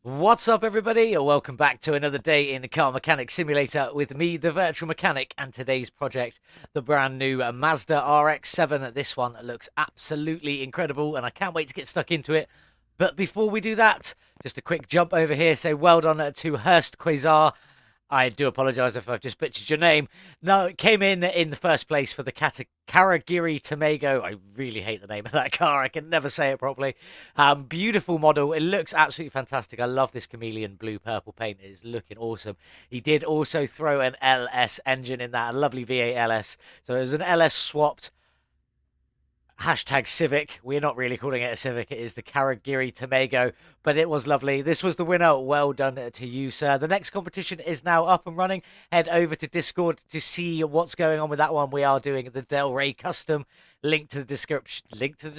What's up, everybody? Welcome back to another day in the Car Mechanic Simulator with me, the Virtual Mechanic, and today's project, the brand new Mazda RX-7. This one looks absolutely incredible, and I can't wait to get stuck into it. But before we do that, just a quick jump over here. Say well done to Hurst Quasar. I do apologise if I've just butchered your name. No, it came in the first place for the Karagiri Tomago. I really hate the name of that car. I can never say it properly. Beautiful model. It looks absolutely fantastic. I love this chameleon blue-purple paint. It is looking awesome. He did also throw an LS engine in that, a lovely V8 LS. So it was an LS swapped. Hashtag Civic. We're not really calling it a Civic. It is the Karagiri Tomago, but it was lovely. This was the winner. Well done to you, sir. The next competition is now up and running. Head over to Discord to see what's going on with that one. We are doing the Del Rey Custom. Link to the description. Link to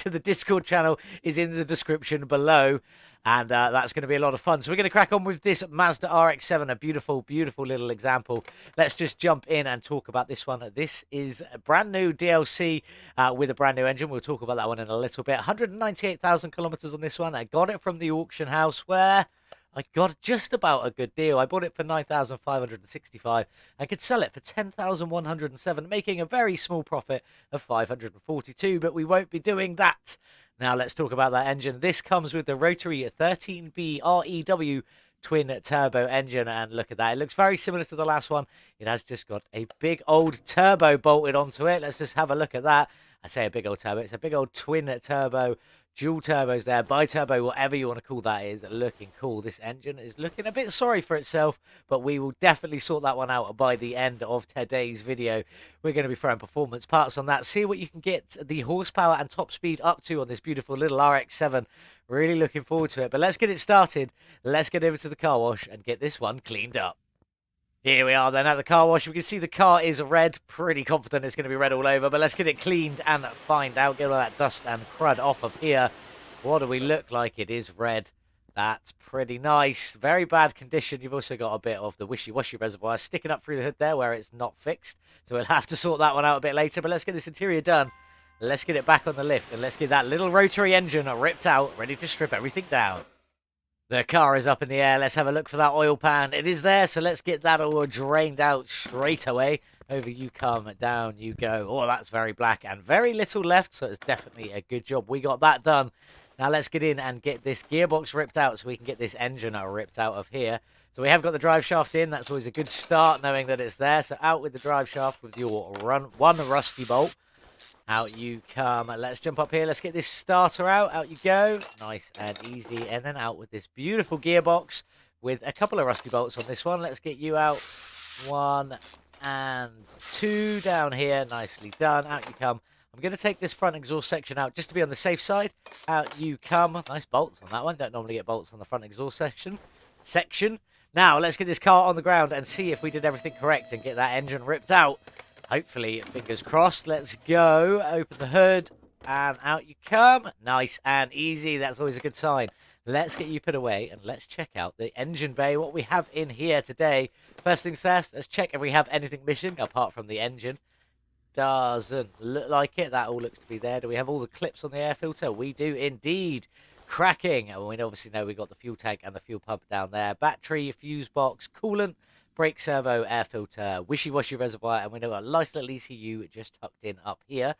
the Discord channel is in the description below. And that's going to be a lot of fun. So we're going to crack on with this Mazda RX-7, a beautiful, beautiful little example. Let's just jump in and talk about this one. This is a brand new DLC with a brand new engine. We'll talk about that one in a little bit. 198,000 kilometers on this one. I got it from the auction house where I got just about a good deal. I bought it for 9,565 and could sell it for 10,107, making a very small profit of 542, but we won't be doing that. Now let's talk about that engine. This comes with the rotary 13B REW twin turbo engine, and look at that. It looks very similar to the last one. It has just got a big old turbo bolted onto it. Let's just have a look at that. I say a big old turbo. It's a big old twin turbo. Dual turbos there, bi-turbo, whatever you want to call that, is looking cool. This engine is looking a bit sorry for itself, but we will definitely sort that one out by the end of today's video. We're going to be throwing performance parts on that, see what you can get the horsepower and top speed up to on this beautiful little RX-7. Really looking forward to it, but let's get it started. Let's get over to the car wash and get this one cleaned up. Here we are then at the car wash. We can see the car is red. Pretty confident it's going to be red all over. But let's get it cleaned and find out. Get all that dust and crud off of here. What do we look like? It is red. That's pretty nice. Very bad condition. You've also got a bit of the wishy-washy reservoir sticking up through the hood there where it's not fixed. So we'll have to sort that one out a bit later. But let's get this interior done. Let's get it back on the lift. And let's get that little rotary engine ripped out, ready to strip everything down. The car is up in the air. Let's have a look for that oil pan. It is there, so let's get that all drained out straight away. Over you come, down you go. Oh, that's very black and very little left, so it's definitely a good job we got that done. Now let's get in and get this gearbox ripped out so we can get this engine ripped out of here. So we have got the drive shaft in. That's always a good start, knowing that it's there. So out with the drive shaft with your one rusty bolt. Out you come. Let's jump up here. Let's get this starter out. Out you go. Nice and easy. And then out with this beautiful gearbox with a couple of rusty bolts on this one. Let's get you out. 1 and 2 down here. Nicely done. Out you come. I'm going to take this front exhaust section out just to be on the safe side. Out you come. Nice bolts on that one. Don't normally get bolts on the front exhaust section. Now, let's get this car on the ground and see if we did everything correct and get that engine ripped out. Hopefully, fingers crossed. Let's go. Open the hood and out you come. Nice and easy. That's always a good sign. Let's get you put away and let's check out the engine bay, what we have in here today. First things first, let's check if we have anything missing apart from the engine. Doesn't look like it. That all looks to be there. Do we have all the clips on the air filter? We do indeed. Cracking. And we obviously know we got the fuel tank and the fuel pump down there. Battery, fuse box, coolant, brake servo, air filter, wishy-washy reservoir, and we know a nice little ECU just tucked in up here.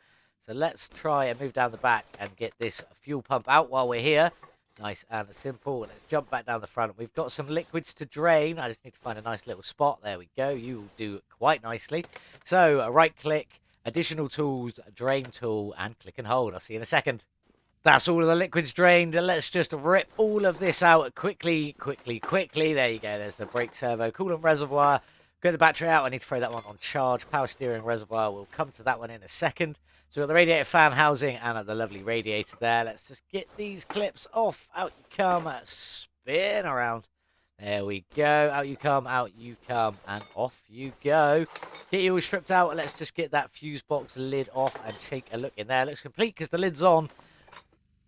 So let's try and move down the back and get this fuel pump out while we're here. Nice and simple. Let's jump back down the front. We've got some liquids to drain. I just need to find a nice little spot. There we go. You will do quite nicely. So right-click, additional tools, drain tool, and click and hold. I'll see you in a second. That's all of the liquids drained. Let's just rip all of this out quickly. There you go. There's the brake servo, coolant reservoir. Get the battery out. I need to throw that one on charge. Power steering reservoir. We'll come to that one in a second. So we've got the radiator fan housing and the lovely radiator there. Let's just get these clips off. Out you come. Spin around. There we go. Out you come, and off you go. Get you all stripped out. Let's just get that fuse box lid off and take a look in there. Looks complete because the lid's on.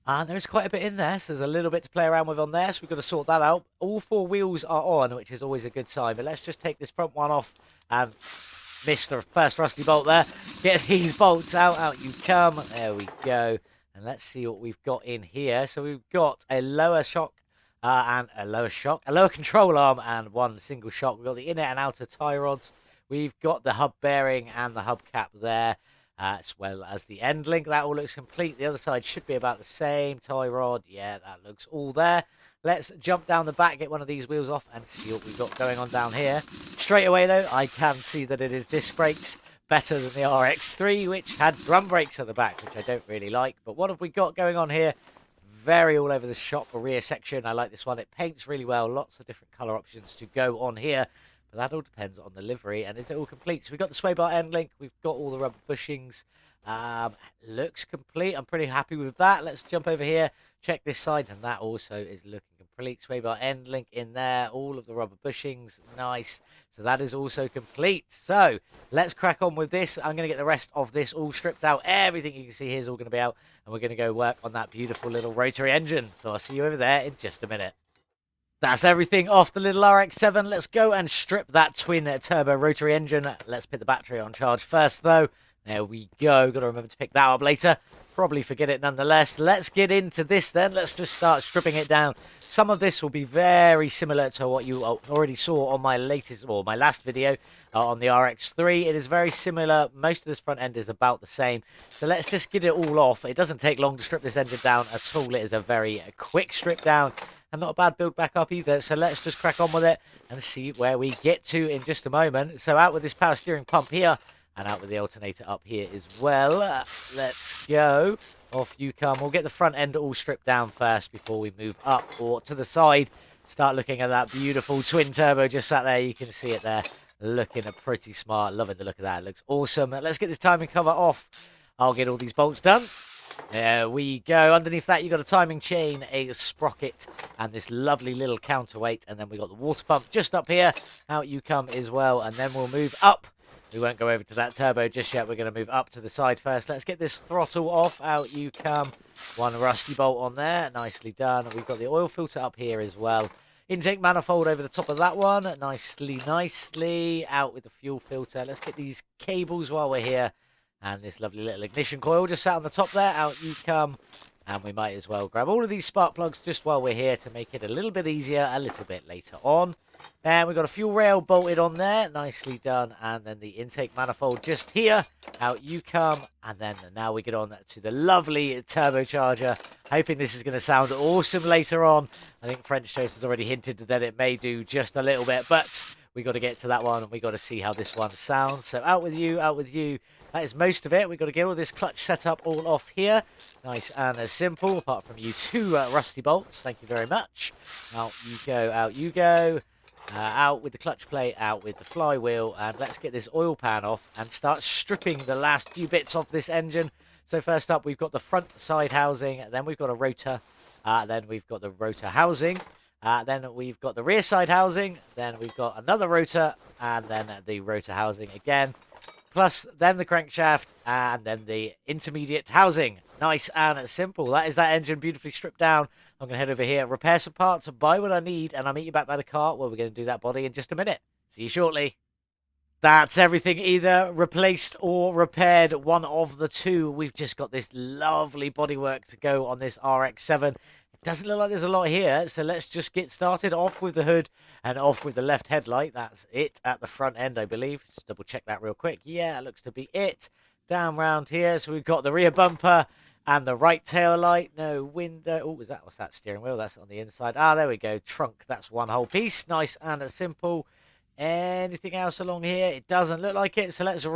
And there's quite a bit in there, so there's a little bit to play around with on there, so we've got to sort that out. All 4 wheels are on, which is always a good sign. But let's just take this front one off and miss the first rusty bolt there. Get these bolts out. Out you come. There we go. And let's see what we've got in here. So we've got a lower shock and a lower shock, a lower control arm, and one single shock. We've got the inner and outer tie rods. We've got the hub bearing and the hub cap there, as well as the end link. That all looks complete. The other side should be about the same. Tie rod, yeah, that looks all there. Let's jump down the back, get one of these wheels off, and see what we've got going on down here. Straight away, though, I can see that it is disc brakes. Better than the RX-3, which had drum brakes at the back, which I don't really like. But what have we got going on here? Very all over the shop rear section. I like this one. It paints really well. Lots of different colour options to go on here. But that all depends on the livery. And is it all complete? So we've got the sway bar end link. We've got all the rubber bushings. Looks complete. I'm pretty happy with that. Let's jump over here. Check this side. And that also is looking complete. Sway bar end link in there. All of the rubber bushings. Nice. So that is also complete. So let's crack on with this. I'm going to get the rest of this all stripped out. Everything you can see here is all going to be out. And we're going to go work on that beautiful little rotary engine. So I'll see you over there in just a minute. That's everything off the little RX-7. Let's go and strip that twin turbo rotary engine. Let's put the battery on charge first, though. There we go. Got to remember to pick that up later. Probably forget it nonetheless. Let's get into this then. Let's just start stripping it down. Some of this will be very similar to what you already saw on my latest or my last video on the RX-3. It is very similar. Most of this front end is about the same. So let's just get it all off. It doesn't take long to strip this engine down at all. It is a very quick strip down and not a bad build back up either. So let's just crack on with it and see where we get to in just a moment. So out with this power steering pump here. And out with the alternator up here as well. Let's go. Off you come. We'll get the front end all stripped down first before we move up or to the side. Start looking at that beautiful twin turbo just sat there. You can see it there. Looking pretty smart. Loving the look of that. It looks awesome. Let's get this timing cover off. I'll get all these bolts done. There we go. Underneath that, you've got a timing chain, a sprocket, and this lovely little counterweight. And then we've got the water pump just up here. Out you come as well. And then we'll move up. We won't go over to that turbo just yet. We're going to move up to the side first. Let's get this throttle off. Out you come. One rusty bolt on there. Nicely done. We've got the oil filter up here as well. Intake manifold over the top of that one. Nicely. Out with the fuel filter. Let's get these cables while we're here. And this lovely little ignition coil just sat on the top there. Out you come. And we might as well grab all of these spark plugs just while we're here to make it a little bit easier a little bit later on. And we've got a fuel rail bolted on there. Nicely done. And then the intake manifold just here. Out you come. And then now we get on to the lovely turbocharger. Hoping this is going to sound awesome later on. I think French Toast has already hinted that it may do just a little bit. But we got to get to that one. And we got to see how this one sounds. So out with you. Out with you. That is most of it. We've got to get all this clutch setup all off here. Nice and simple. Apart from you two rusty bolts. Thank you very much. Out you go. Out you go. Out with the clutch plate, out with the flywheel, and let's get this oil pan off and start stripping the last few bits off this engine. So first up, we've got the front side housing, then we've got a rotor, then we've got the rotor housing, then we've got the rear side housing, then we've got another rotor, and then the rotor housing again, plus then the crankshaft, and then the intermediate housing. Nice and simple. That is that engine beautifully stripped down. I'm going to head over here, repair some parts, buy what I need, and I'll meet you back by the car where we're going to do that body in just a minute. See you shortly. That's everything either replaced or repaired, one of the two. We've just got this lovely bodywork to go on this RX-7. It doesn't look like there's a lot here, so let's just get started. Off with the hood and off with the left headlight. That's it at the front end, I believe. Just double check that real quick. Yeah, it looks to be it. Down round here, so we've got the rear bumper. And the right tail light, no window. Oh, what's that steering wheel? That's on the inside. Ah, there we go. Trunk. That's one whole piece. Nice and simple. Anything else along here? It doesn't look like it. So let's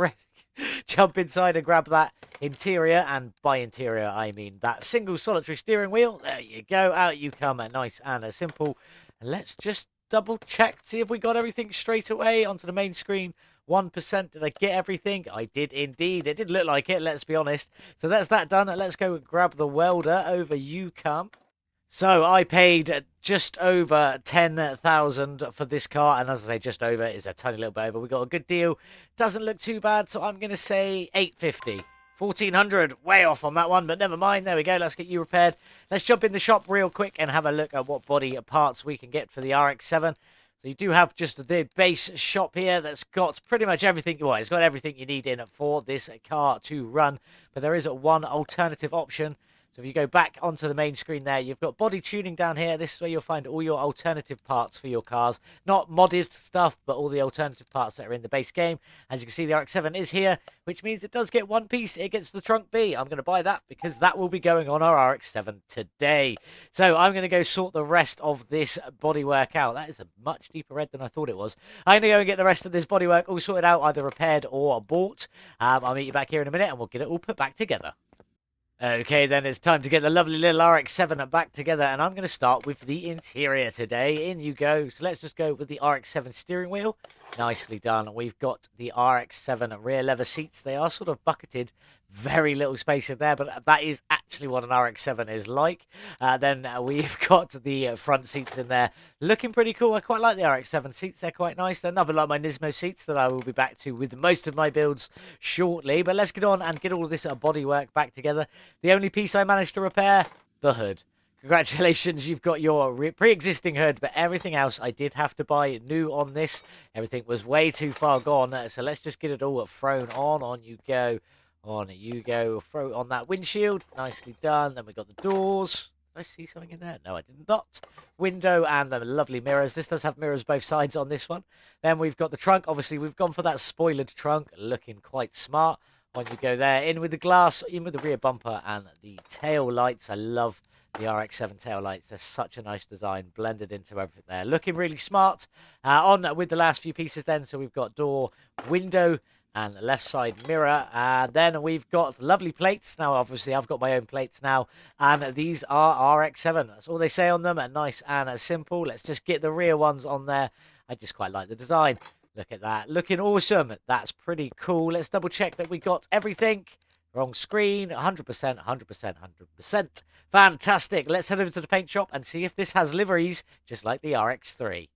jump inside and grab that interior. And by interior, I mean that single solitary steering wheel. There you go. Out you come. Nice and simple. And let's just double check. See if we got everything straight away onto the main screen. 1%. Did I get everything? I did indeed. It did look like it, let's be honest. So that's that done. Let's go grab the welder. Over you come. So I paid just over 10,000 for this car. And as I say, just over is a tiny little bit over. We got a good deal. Doesn't look too bad. So I'm going to say 850. 1400. Way off on that one, but never mind. There we go. Let's get you repaired. Let's jump in the shop real quick and have a look at what body parts we can get for the RX-7. So you do have just the base shop here that's got pretty much everything. Well, it's got everything you need in for this car to run. But there is one alternative option. So if you go back onto the main screen there, you've got body tuning down here. This is where you'll find all your alternative parts for your cars. Not modded stuff, but all the alternative parts that are in the base game. As you can see, the RX-7 is here, which means it does get one piece. It gets the trunk B. I'm going to buy that because that will be going on our RX-7 today. So I'm going to go sort the rest of this bodywork out. That is a much deeper red than I thought it was. I'm going to go and get the rest of this bodywork all sorted out, either repaired or bought. I'll meet you back here in a minute and we'll get it all put back together. Okay, then it's time to get the lovely little RX-7 back together, and I'm going to start with the interior today. In you go. So let's just go with the RX-7 steering wheel. Nicely done. We've got the RX-7 rear leather seats. They are sort of bucketed. Very little space in there, but that is actually what an RX-7 is like. Then we've got the front seats in there. Looking pretty cool. I quite like the RX-7 seats. They're quite nice. They're nothing like my Nismo seats that I will be back to with most of my builds shortly. But let's get on and get all of this bodywork back together. The only piece I managed to repair, the hood. Congratulations, you've got your pre-existing hood, but everything else I did have to buy new on this. Everything was way too far gone, so let's just get it all thrown on. On you go. On you go. Throw on that windshield. Nicely done. Then we got the doors. Did I see something in there? No, I did not. Window and the lovely mirrors. This does have mirrors both sides on this one. Then we've got the trunk. Obviously, we've gone for that spoilered trunk. Looking quite smart. On you go there. In with the glass, in with the rear bumper and the tail lights. I love the RX-7 tail lights. They're such a nice design, blended into everything there. Looking really smart. On with the last few pieces then. So we've got door, window, and left side mirror. And then we've got lovely plates. Now, obviously, I've got my own plates now. And these are RX-7. That's all they say on them. Nice and simple. Let's just get the rear ones on there. I just quite like the design. Look at that. Looking awesome. That's pretty cool. Let's double check that we got everything. Wrong screen. 100%, 100%, 100%. Fantastic. Let's head over to the paint shop and see if this has liveries, just like the RX-3.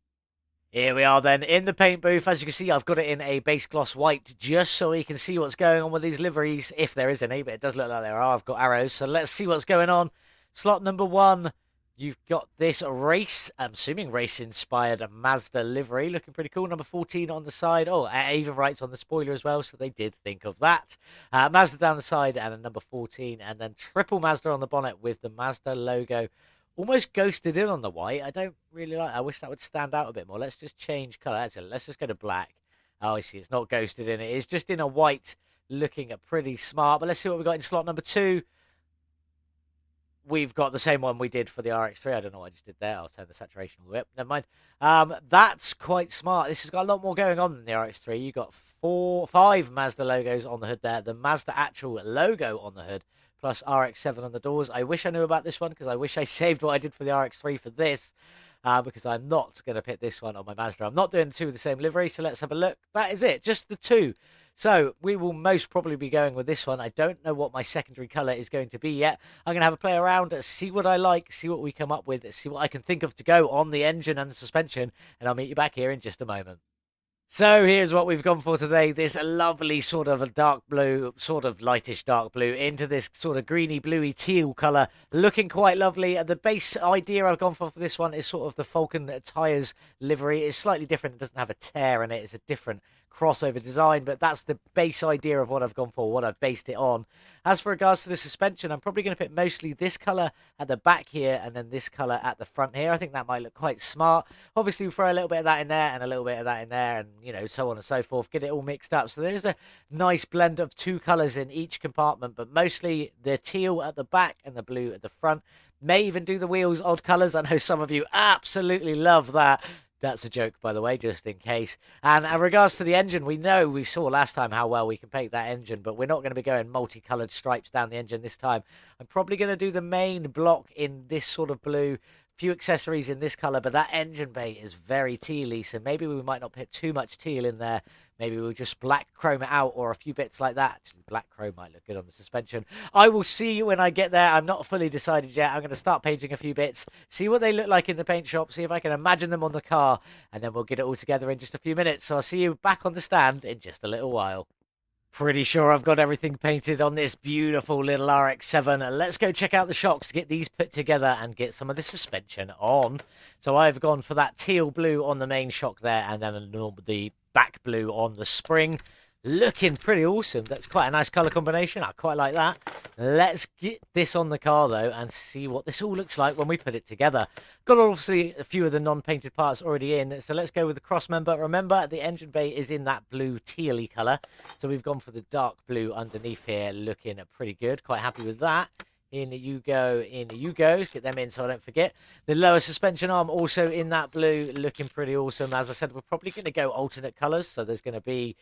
Here we are then in the paint booth. As you can see, I've got it in a base gloss white just so we can see what's going on with these liveries, if there is any, but it does look like there are. I've got arrows, so let's see what's going on. Slot number 1. You've got this race, I'm assuming race-inspired Mazda livery. Looking pretty cool. Number 14 on the side. Oh, it even writes on the spoiler as well, so they did think of that. Mazda down the side and a number 14. And then triple Mazda on the bonnet with the Mazda logo almost ghosted in on the white. I don't really like it. I wish that would stand out a bit more. Let's just change colour. Actually, let's just go to black. Oh, I see. It's not ghosted in. It is just in a white, looking pretty smart. But let's see what we got in slot number 2. We've got the same one we did for the RX-3. I don't know what I just did there. I'll turn the saturation all the way up. Never mind. That's quite smart. This has got a lot more going on than the RX-3. You've got 5 Mazda logos on the hood there. The Mazda actual logo on the hood, plus RX-7 on the doors. I wish I knew about this one because I wish I saved what I did for the RX-3 for this. Because I'm not going to put this one on my Mazda. I'm not doing the 2 with the same livery, so let's have a look. That is it, just the 2. So we will most probably be going with this one. I don't know what my secondary colour is going to be yet. I'm going to have a play around, see what I like, see what we come up with, see what I can think of to go on the engine and the suspension, and I'll meet you back here in just a moment. So here's what we've gone for today. This lovely sort of a dark blue, sort of lightish dark blue into this sort of greeny bluey teal colour. Looking quite lovely. The base idea I've gone for this one is sort of the Falcon tyres livery. It's slightly different. It doesn't have a tear in it. It's a different crossover design, but that's the base idea of what I've gone for, what I've based it on. As for regards to the suspension, I'm probably going to put mostly this colour at the back here and then this colour at the front here. I think that might look quite smart. Obviously, we'll throw a little bit of that in there and a little bit of that in there and, you know, so on and so forth. Get it all mixed up. So there's a nice blend of 2 colours in each compartment, but mostly the teal at the back and the blue at the front. May even do the wheels odd colours. I know some of you absolutely love that. That's a joke, by the way, just in case. And in regards to the engine, we saw last time how well we can paint that engine, but we're not going to be going multicolored stripes down the engine this time. I'm probably going to do the main block in this sort of blue, few accessories in this color, but that engine bay is very tealy, so maybe we might not put too much teal in there. Maybe we'll just black chrome it out or a few bits like that. Actually, black chrome might look good on the suspension. I will see you when I get there. I'm not fully decided yet. I'm going to start painting a few bits, see what they look like in the paint shop, see if I can imagine them on the car, and then we'll get it all together in just a few minutes. So I'll see you back on the stand in just a little while. Pretty sure I've got everything painted on this beautiful little RX-7. Let's go check out the shocks to get these put together and get some of the suspension on. So I've gone for that teal blue on the main shock there and then the back blue on the spring. Looking pretty awesome. That's quite a nice colour combination. I quite like that. Let's get this on the car though and see what this all looks like when we put it together. Got obviously a few of the non-painted parts already in, so let's go with the cross member. Remember, the engine bay is in that blue tealy colour, so we've gone for the dark blue underneath here, looking pretty good. Quite happy with that. In you go, in you go. Let's get them in so I don't forget. The lower suspension arm also in that blue, looking pretty awesome. As I said, we're probably going to go alternate colours, so there's going to be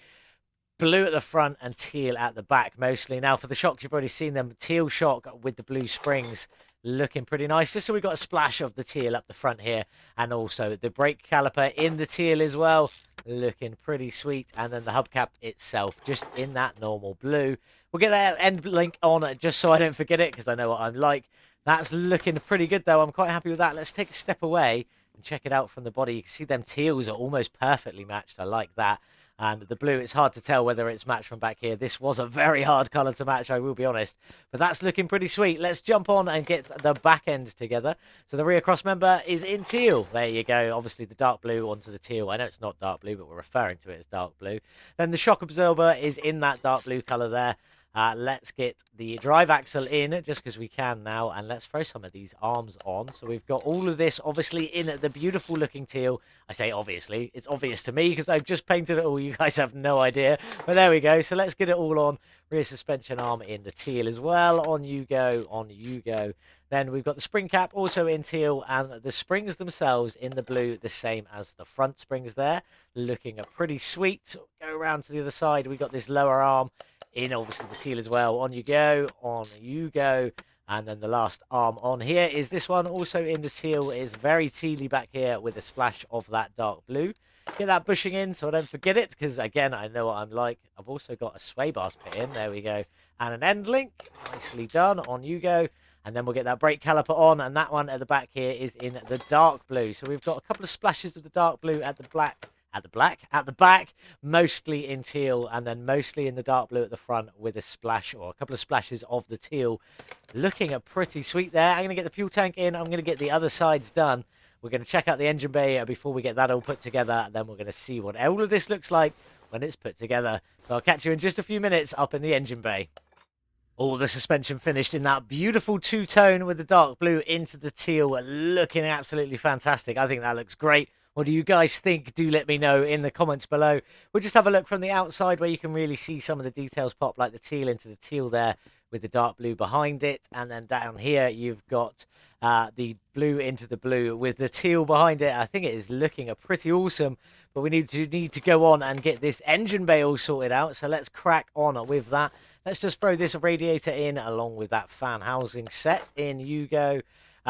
blue at the front and teal at the back mostly. Now for the shocks, you've already seen them. Teal shock with the blue springs looking pretty nice. Just so we've got a splash of the teal up the front here. And also the brake caliper in the teal as well. Looking pretty sweet. And then the hubcap itself just in that normal blue. We'll get that end link on just so I don't forget it because I know what I'm like. That's looking pretty good though. I'm quite happy with that. Let's take a step away and check it out from the body. You can see them teals are almost perfectly matched. I like that. And the blue, it's hard to tell whether it's matched from back here. This was a very hard colour to match, I will be honest. But that's looking pretty sweet. Let's jump on and get the back end together. So the rear cross member is in teal. There you go. Obviously the dark blue onto the teal. I know it's not dark blue, but we're referring to it as dark blue. Then the shock absorber is in that dark blue colour there. Let's get the drive axle in just because we can now, and let's throw some of these arms on. So we've got all of this obviously in the beautiful looking teal. I say obviously, it's obvious to me because I've just painted it all. You guys have no idea, but there we go. So let's get it all on. Rear suspension arm in the teal as well. On you go, on you go. Then we've got the spring cap also in teal, and the springs themselves in the blue, the same as the front springs there. Looking pretty sweet. Go around to the other side. We've got this lower arm in obviously the teal as well. On you go, on you go. And then the last arm on here is this one, also in the teal. It's very tealy back here with a splash of that dark blue. Get that bushing in so I don't forget it, because again, I know what I'm like. I've also got a sway bars put in. There we go. And an end link. Nicely done. On you go. And then we'll get that brake caliper on, and that one at the back here is in the dark blue. So we've got a couple of splashes of the dark blue at the back, mostly in teal, and then mostly in the dark blue at the front with a splash or a couple of splashes of the teal. Looking pretty sweet there. I'm going to get the fuel tank in. I'm going to get the other sides done. We're going to check out the engine bay before we get that all put together. And then we're going to see what all of this looks like when it's put together. So I'll catch you in just a few minutes up in the engine bay. All the suspension finished in that beautiful two-tone with the dark blue into the teal. Looking absolutely fantastic. I think that looks great. What do you guys think? Do let me know in the comments below. We'll just have a look from the outside where you can really see some of the details pop, like the teal into the teal there with the dark blue behind it. And then down here, you've got the blue into the blue with the teal behind it. I think it is looking pretty awesome, but we need to go on and get this engine bay all sorted out. So let's crack on with that. Let's just throw this radiator in along with that fan housing set. In you go.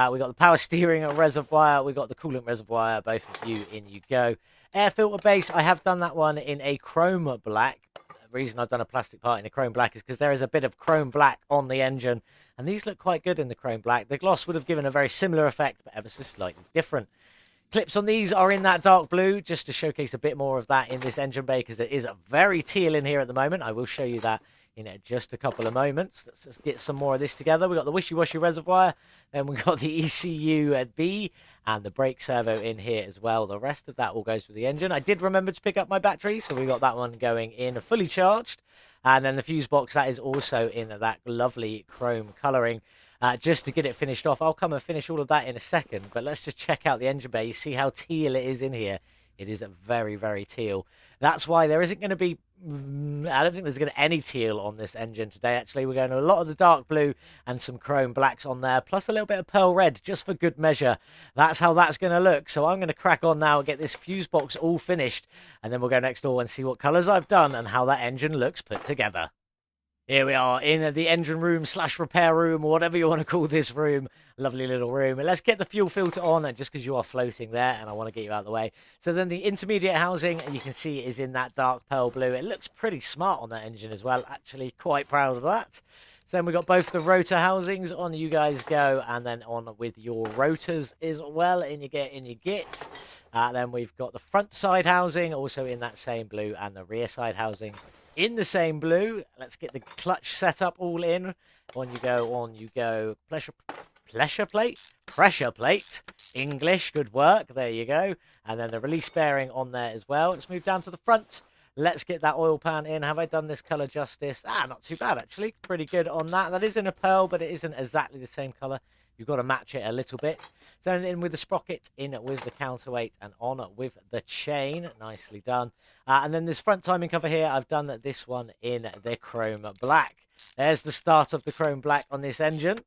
We got the power steering reservoir. We got the coolant reservoir. Both of you, in you go. Air filter base. I have done that one in a chrome black. The reason I've done a plastic part in a chrome black is because there is a bit of chrome black on the engine, and these look quite good in the chrome black. The gloss would have given a very similar effect, but ever so slightly different. Clips on these are in that dark blue, just to showcase a bit more of that in this engine bay, because it is very teal in here at the moment. I will show you that in just a couple of moments. Let's just get some more of this together. We've got the wishy-washy reservoir, then we've got the ECU at B, and the brake servo in here as well. The rest of that all goes with the engine. I did remember to pick up my battery, so we got that one going in fully charged. And then the fuse box, that is also in that lovely chrome colouring. Just to get it finished off. I'll come and finish all of that in a second, but let's just check out the engine bay. You see how teal it is in here. It is very, very teal. That's why there isn't going to be... I don't think there's going to be any teal on this engine today, actually. We're going to a lot of the dark blue and some chrome blacks on there, plus a little bit of pearl red, just for good measure. That's how that's going to look. So I'm going to crack on now and get this fuse box all finished, and then we'll go next door and see what colours I've done and how that engine looks put together. Here we are in the engine room / repair room, or whatever you want to call this room. Lovely little room. And let's get the fuel filter on, and just because you are floating there, and I want to get you out of the way. So then the intermediate housing, you can see, is in that dark pearl blue. It looks pretty smart on that engine as well. Actually, quite proud of that. So then we've got both the rotor housings. On you guys go, and then on with your rotors as well. In you get, in you get. Then we've got the front side housing, also in that same blue, and the rear side housing in the same blue. Let's get the clutch setup all in. On you go, on you go. Pressure plate. English, good work. There you go. And then the release bearing on there as well. Let's move down to the front. Let's get that oil pan in. Have I done this color justice? Not too bad, actually. Pretty good on that. That is in a pearl, but it isn't exactly the same color. You've got to match it a little bit. So in with the sprocket, in with the counterweight, and on with the chain. Nicely done. And then this front timing cover here, I've done this one in the chrome black. There's the start of the chrome black on this engine.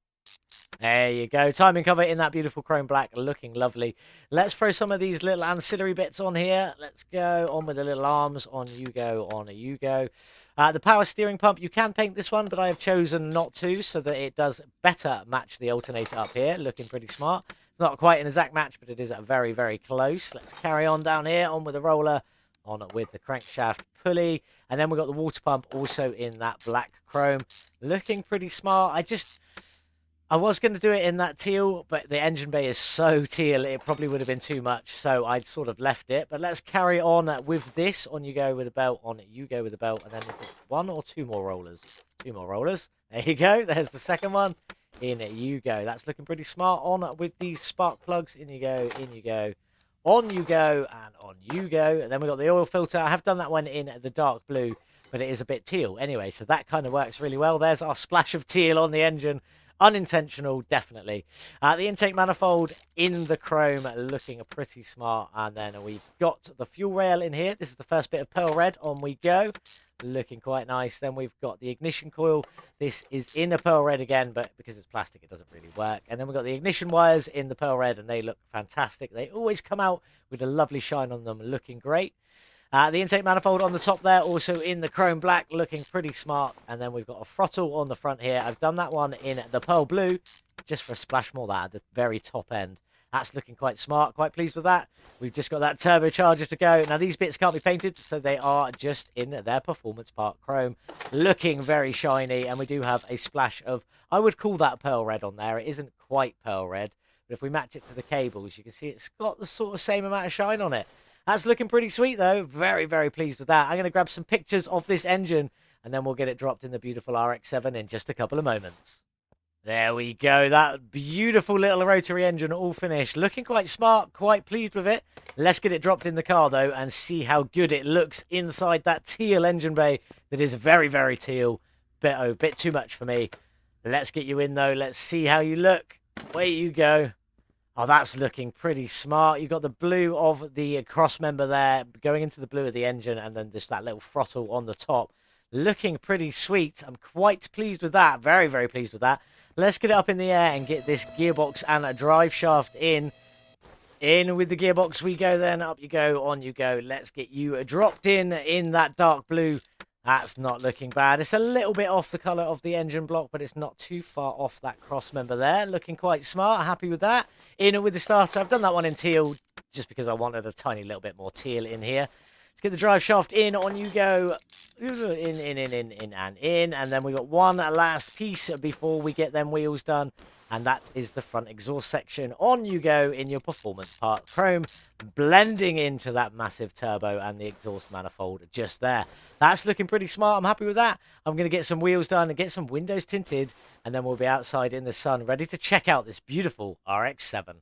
There you go. Timing cover in that beautiful chrome black, looking lovely. Let's throw some of these little ancillary bits on here. Let's go on with the little arms. On you go, on you go. The power steering pump, you can paint this one, but I have chosen not to so that it does better match the alternator up here. Looking pretty smart. Not quite an exact match, but it is very, very close. Let's carry on down here, on with the roller, on with the crankshaft pulley. And then we've got the water pump also in that black chrome. Looking pretty smart. I was going to do it in that teal, but the engine bay is so teal, it probably would have been too much, so I sort of left it. But let's carry on with this. On you go with the belt, on you go with the belt, and then one or two more rollers. Two more rollers. There you go. There's the second one. In you go. That's looking pretty smart. On with these spark plugs. In you go, in you go. On you go, and on you go. And then we've got the oil filter. I have done that one in the dark blue, but it is a bit teal anyway, so that kind of works really well. There's our splash of teal on the engine. Unintentional, definitely. The intake manifold in the chrome, looking pretty smart. And then we've got the fuel rail in here. This is the first bit of pearl red. On we go. Looking quite nice. Then we've got the ignition coil. This is in a pearl red again, but because it's plastic, it doesn't really work. And then we've got the ignition wires in the pearl red, and they look fantastic. They always come out with a lovely shine on them, looking great. The intake manifold on the top there, also in the chrome black, looking pretty smart. And then we've got a throttle on the front here. I've done that one in the pearl blue, just for a splash more that at the very top end. That's looking quite smart, quite pleased with that. We've just got that turbocharger to go. Now, these bits can't be painted, so they are just in their performance part chrome. Looking very shiny, and we do have a splash of, I would call that pearl red on there. It isn't quite pearl red, but if we match it to the cables, you can see it's got the sort of same amount of shine on it. That's looking pretty sweet, though. Very, very pleased with that. I'm going to grab some pictures of this engine, and then we'll get it dropped in the beautiful RX-7 in just a couple of moments. There we go. That beautiful little rotary engine all finished. Looking quite smart, quite pleased with it. Let's get it dropped in the car, though, and see how good it looks inside that teal engine bay that is very, very teal. Bit too much for me. Let's get you in, though. Let's see how you look. Away you go. Oh, that's looking pretty smart. You've got the blue of the cross member there going into the blue of the engine, and then just that little throttle on the top. Looking pretty sweet. I'm quite pleased with that. Very, very pleased with that. Let's get it up in the air and get this gearbox and a drive shaft in. In with the gearbox we go then. Up you go, on you go. Let's get you dropped in that dark blue. That's not looking bad. It's a little bit off the colour of the engine block, but it's not too far off that cross member there. Looking quite smart. Happy with that. In with the starter. I've done that one in teal just because I wanted a tiny little bit more teal in here. Let's get the drive shaft in. On you go. In, and in. And then we got one last piece before we get them wheels done. And that is the front exhaust section. On you go in your performance part chrome, blending into that massive turbo and the exhaust manifold just there. That's looking pretty smart. I'm happy with that. I'm going to get some wheels done and get some windows tinted, and then we'll be outside in the sun ready to check out this beautiful RX-7.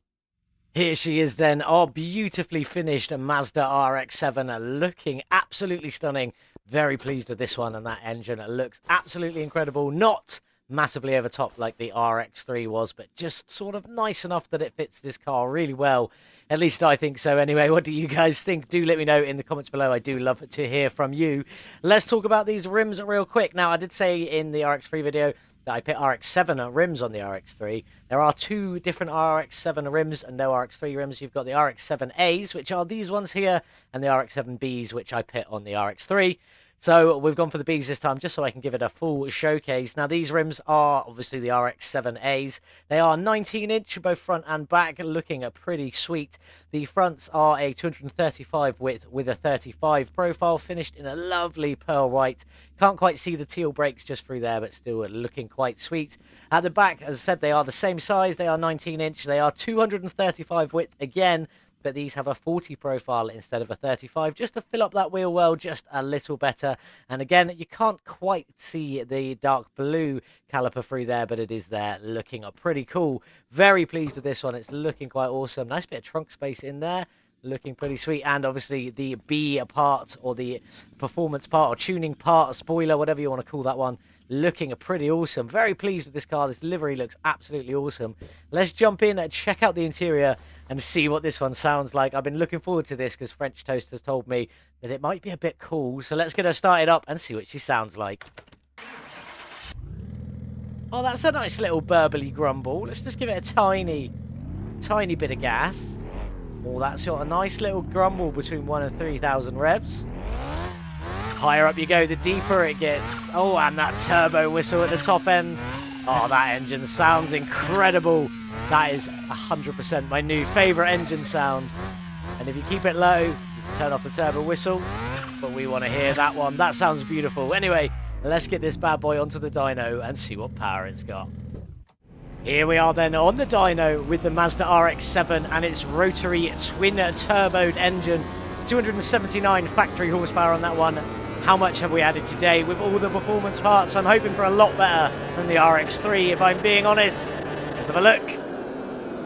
Here she is then, our beautifully finished Mazda RX-7, looking absolutely stunning. Very pleased with this one, and that engine looks absolutely incredible. Not massively over top like the RX-3 was, but just sort of nice enough that it fits this car really well. At least I think so anyway. What do you guys think? Do let me know in the comments below. I do love to hear from you. Let's talk about these rims real quick. Now, I did say in the RX-3 video that I put RX-7 rims on the RX-3. There are two different RX-7 rims and no RX-3 rims. You've got the RX-7As, which are these ones here, and the RX-7Bs, which I put on the RX-3. So we've gone for the Bs this time just so I can give it a full showcase. Now, these rims are obviously the RX-7As. They are 19-inch, both front and back, looking pretty sweet. The fronts are a 235 width with a 35 profile, finished in a lovely pearl white. Can't quite see the teal brakes just through there, but still looking quite sweet. At the back, as I said, they are the same size. They are 19-inch. They are 235 width again, but these have a 40 profile instead of a 35, just to fill up that wheel well just a little better. And again, you can't quite see the dark blue caliper through there, but it is there, looking pretty cool. Very pleased with this one. It's looking quite awesome. Nice bit of trunk space in there. Looking pretty sweet. And obviously the B part, or the performance part, or tuning part, spoiler, whatever you want to call that one, looking pretty awesome. Very pleased with this car. This livery looks absolutely awesome. Let's jump in and check out the interior and see what this one sounds like. I've been looking forward to this because French Toast has told me that it might be a bit cool. So let's get her started up and see what she sounds like. Oh, that's a nice little burbly grumble. Let's just give it a tiny bit of gas. Oh, that's got a nice little grumble between 1 and 3,000 revs. Higher up you go, the deeper it gets. Oh, and that turbo whistle at the top end. Oh, that engine sounds incredible. That is 100% my new favourite engine sound. And if you keep it low, you can turn off the turbo whistle. But we want to hear that one. That sounds beautiful. Anyway, let's get this bad boy onto the dyno and see what power it's got. Here we are then on the dyno with the Mazda RX-7 and its rotary twin-turboed engine. 279 factory horsepower on that one. How much have we added today with all the performance parts? I'm hoping for a lot better than the RX-3, if I'm being honest. Let's have a look.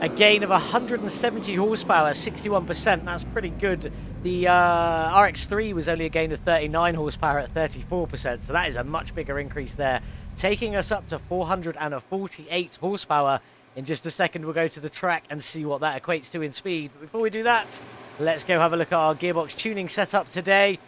A gain of 170 horsepower, 61%. That's pretty good. The RX-3 was only a gain of 39 horsepower at 34%, so that is a much bigger increase there, taking us up to 448 horsepower. In just a second, we'll go to the track and see what that equates to in speed. But before we do that, let's go have a look at our gearbox tuning setup today.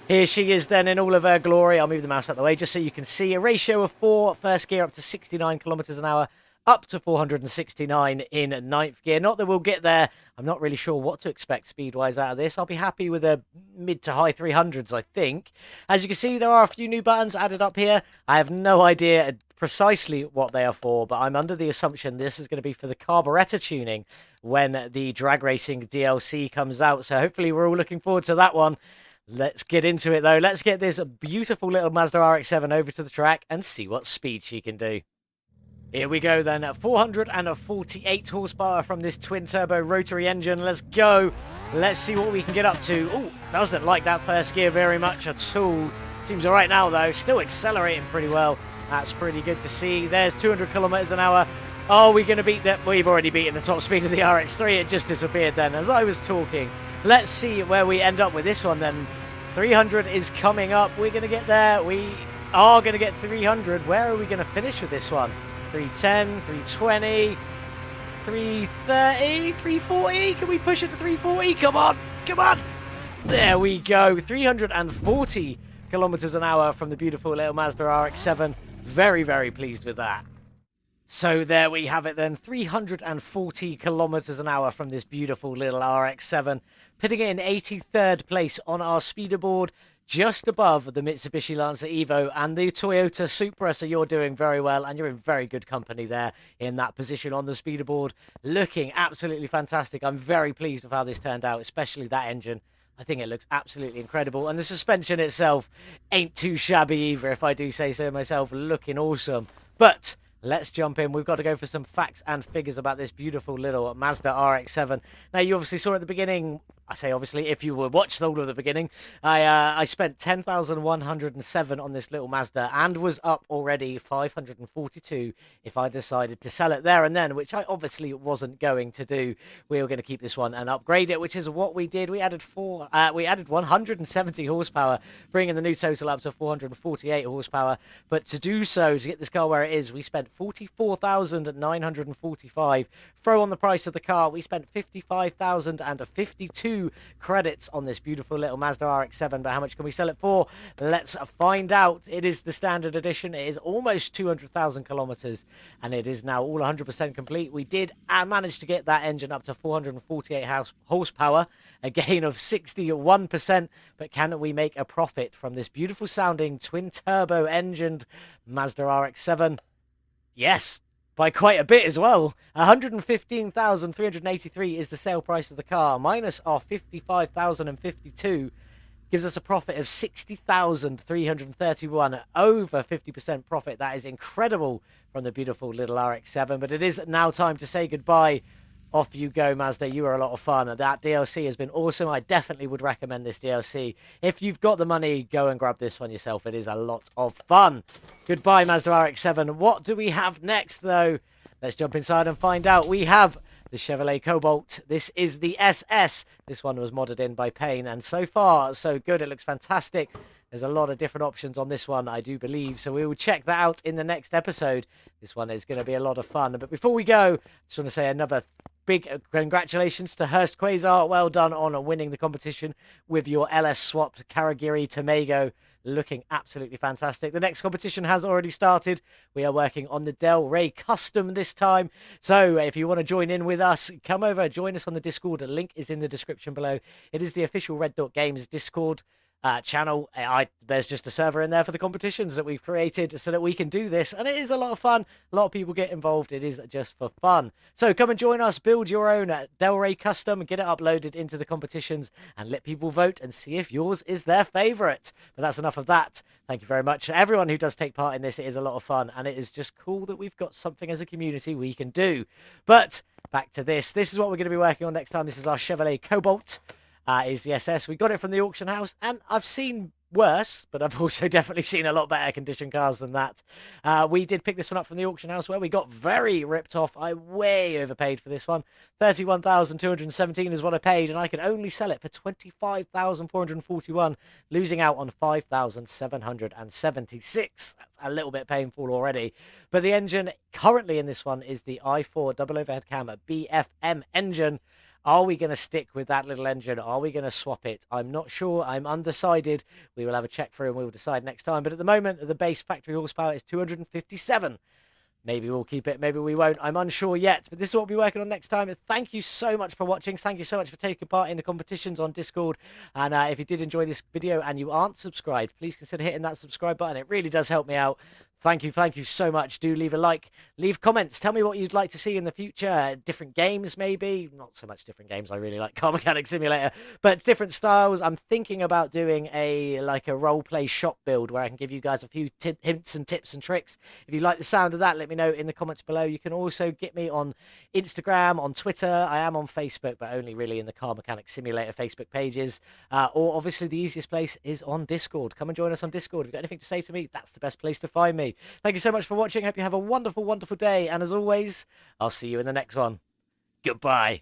Here she is then in all of her glory. I'll move the mouse out of the way just so you can see. A ratio of 4, first gear up to 69 kilometers an hour, up to 469 in ninth gear. Not that we'll get there. I'm not really sure what to expect speed-wise out of this. I'll be happy with a mid to high 300s, I think. As you can see, there are a few new buttons added up here. I have no idea precisely what they are for, but I'm under the assumption this is going to be for the carburetor tuning when the drag racing DLC comes out. So hopefully we're all looking forward to that one. Let's get into it, though. Let's get this beautiful little Mazda RX-7 over to the track and see what speed she can do. Here we go, then. 448 horsepower from this twin-turbo rotary engine. Let's go. Let's see what we can get up to. Oh, doesn't like that first gear very much at all. Seems all right now, though. Still accelerating pretty well. That's pretty good to see. There's 200 kilometers an hour. Oh, we're going to beat that. We've already beaten the top speed of the RX-3. It just disappeared then as I was talking. Let's see where we end up with this one then. 300 is coming up. We're going to get there. We are going to get 300. Where are we going to finish with this one? 310, 320, 330, 340. Can we push it to 340? Come on. Come on. There we go. 340 kilometers an hour from the beautiful little Mazda RX-7. Very, very pleased with that. So there we have it then, 340 kilometers an hour from this beautiful little RX-7, putting it in 83rd place on our speeder board, just above the Mitsubishi Lancer Evo and the Toyota Supra. So you're doing very well, and you're in very good company there in that position on the speeder board. Looking absolutely fantastic. I'm very pleased with how this turned out, especially that engine. I think it looks absolutely incredible, and the suspension itself ain't too shabby either, if I do say so myself. Looking awesome. But let's jump in. We've got to go for some facts and figures about this beautiful little Mazda RX-7. Now, you obviously saw at the beginning, I say obviously, if you were watched all of the beginning, I spent 10,107 on this little Mazda and was up already 542 if I decided to sell it there and then, which I obviously wasn't going to do. We were going to keep this one and upgrade it, which is what we did. We added 170 horsepower, bringing the new total up to 448 horsepower. But to do so, to get this car where it is, we spent 44,945. Throw on the price of the car, we spent 55,052 credits on this beautiful little Mazda RX-7. But how much can we sell it for? Let's find out. It is the standard edition. It is almost 200,000 kilometers, and it is now all 100% complete. We did manage to get that engine up to 448 horsepower, a gain of 61%. But can we make a profit from this beautiful sounding twin turbo engined Mazda RX-7? Yes, by quite a bit as well. 115,383 is the sale price of the car, minus our 55,052 gives us a profit of 60,331, over 50% profit. That is incredible from the beautiful little RX-7. But it is now time to say goodbye. Off you go, Mazda. You were a lot of fun. That DLC has been awesome. I definitely would recommend this DLC. If you've got the money, go and grab this one yourself. It is a lot of fun. Goodbye, Mazda RX-7. What do we have next, though? Let's jump inside and find out. We have the Chevrolet Cobalt. This is the SS. This one was modded in by Payne, and so far, so good. It looks fantastic. There's a lot of different options on this one, I do believe, so we will check that out in the next episode. This one is going to be a lot of fun. But before we go, I just want to say another big congratulations to Hurst Quasar. Well done on winning the competition with your LS swapped Karagiri Tomago. Looking absolutely fantastic. The next competition has already started. We are working on the Del Rey Custom this time. So if you want to join in with us, come over, join us on the Discord. A link is in the description below. It is the official Red Dot Games Discord channel. There's just a server in there for the competitions that we've created so that we can do this, and it is a lot of fun. A lot of people get involved. It is just for fun. So come and join us, build your own Del Rey custom, get it uploaded into the competitions, and let people vote and see if yours is their favorite. But that's enough of that. Thank you very much to everyone who does take part in this. It is a lot of fun, and it is just cool that we've got something as a community we can do. But back to this is what we're going to be working on next time. This is our Chevrolet Cobalt. Is the SS. We got it from the auction house, and I've seen worse, but I've also definitely seen a lot better condition cars than that. We did pick this one up from the auction house where we got very ripped off. I way overpaid for this one. 31,217 is what I paid, and I could only sell it for 25,441, losing out on 5,776. That's a little bit painful already. But the engine currently in this one is the i4 double overhead cam BFM engine. Are we going to stick with that little engine? Are we going to swap it? I'm not sure. I'm undecided. We will have a check through and we will decide next time. But at the moment, the base factory horsepower is 257. Maybe we'll keep it. Maybe we won't. I'm unsure yet. But this is what we'll be working on next time. Thank you so much for watching. Thank you so much for taking part in the competitions on Discord. And if you did enjoy this video and you aren't subscribed, please consider hitting that subscribe button. It really does help me out. Thank you so much. Do leave a like, leave comments, tell me what you'd like to see in the future. Different games, maybe. Not so much different games. I really like Car Mechanic Simulator, but different styles. I'm thinking about doing a role play shop build where I can give you guys a few hints and tips and tricks. If you like the sound of that, let me know in the comments below. You can also get me on Instagram, on Twitter. I am on Facebook, but only really in the Car Mechanic Simulator Facebook pages. Or obviously the easiest place is on Discord. Come and join us on Discord. If you've got anything to say to me, that's the best place to find me. Thank you so much for watching. I hope you have a wonderful, wonderful day. And as always, I'll see you in the next one. Goodbye.